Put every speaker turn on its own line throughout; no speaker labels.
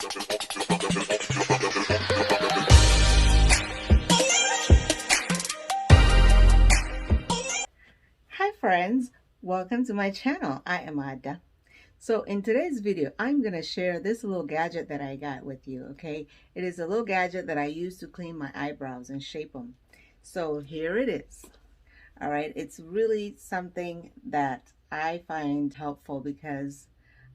Hi friends, welcome to my channel. I am Ada. So in today's video, I'm going to share this little gadget that I got with you, okay? It is a little gadget that I use to clean my eyebrows and shape them. So here it is. All right, it's really something that I find helpful because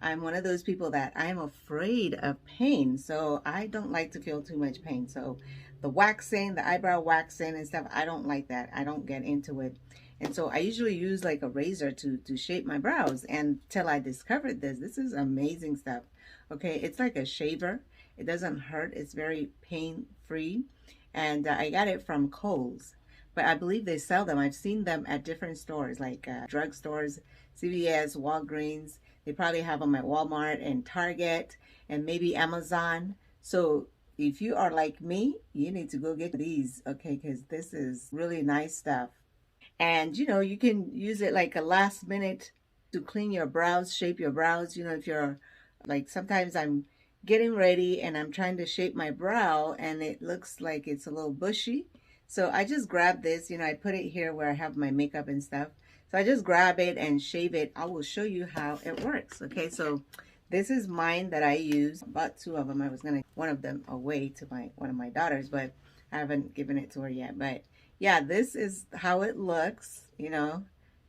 I'm one of those people that I'm afraid of pain. So I don't like to feel too much pain. So the waxing, the eyebrow waxing and stuff, I don't like that. I don't get into it. And so I usually use like a razor to shape my brows, and till I discovered this. This is amazing stuff. Okay, it's like a shaver. It doesn't hurt. It's very pain-free. And I got it from Kohl's. But I believe they sell them. I've seen them at different stores like drug stores, CVS, Walgreens. They probably have them at Walmart and Target and maybe Amazon. So if you are like me, you need to go get these, okay, because this is really nice stuff. And you know, you can use it like a last minute to clean your brows, shape your brows. You know, if you're like, sometimes I'm getting ready and I'm trying to shape my brow and it looks like it's a little bushy. So I just grab this, you know, I put it here where I have my makeup and stuff. So I just grab it and shave it. I will show you how it works. Okay, so this is mine that I use. I bought two of them. I was gonna one of them away to one of my daughters, but I haven't given it to her yet. But yeah, this is how it looks. You know,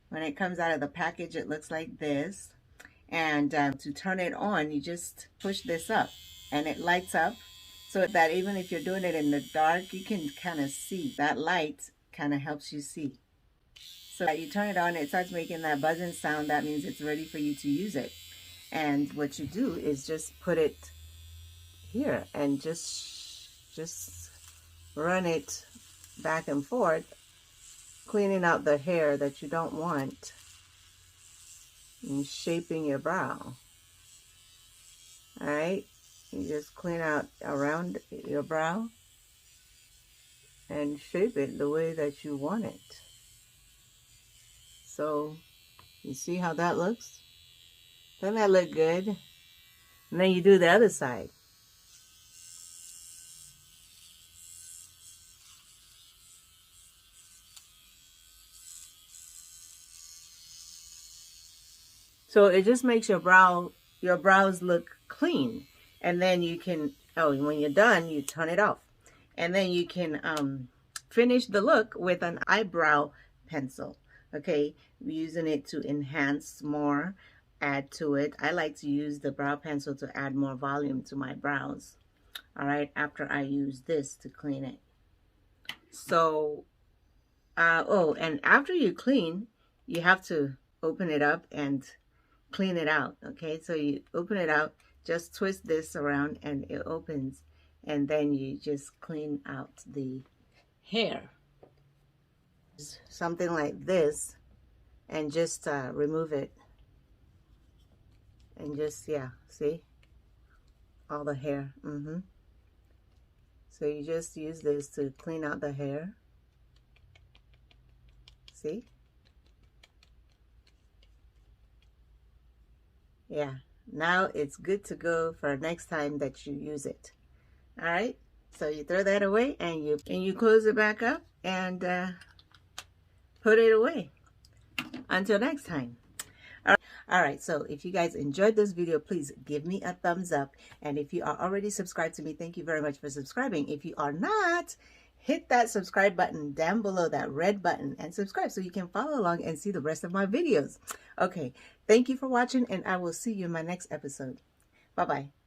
when it comes out of the package, it looks like this. And to turn it on, you just push this up and it lights up, so that even if you're doing it in the dark, you can kind of see. That light kind of helps you see. So that you turn it on, it starts making that buzzing sound. That means it's ready for you to use it. And what you do is just put it here and just run it back and forth, cleaning out the hair that you don't want and shaping your brow. All right, you just clean out around your brow and shape it the way that you want it. So you see how that looks? Doesn't that look good? And then you do the other side. So it just makes your brows look clean. And then you can, oh, when you're done, you turn it off. And then you can finish the look with an eyebrow pencil. Okay, using it to enhance more, add to it. I like to use the brow pencil to add more volume to my brows. All right, after I use this to clean it. So, oh, and after you clean, you have to open it up and clean it out. Okay, so you open it out, just twist this around and it opens, and then you just clean out the hair. Something like this, and just remove it. And just, yeah, see? All the hair. So you just use this to clean out the hair. See? Yeah, now it's good to go for next time that you use it. All right, so you throw that away and you close it back up and put it away until next time. All right, so if you guys enjoyed this video, please give me a thumbs up. And if you are already subscribed to me, thank you very much for subscribing. If you are not, hit that subscribe button down below, that red button, and subscribe so you can follow along and see the rest of my videos. Okay, thank you for watching, and I will see you in my next episode. Bye-bye.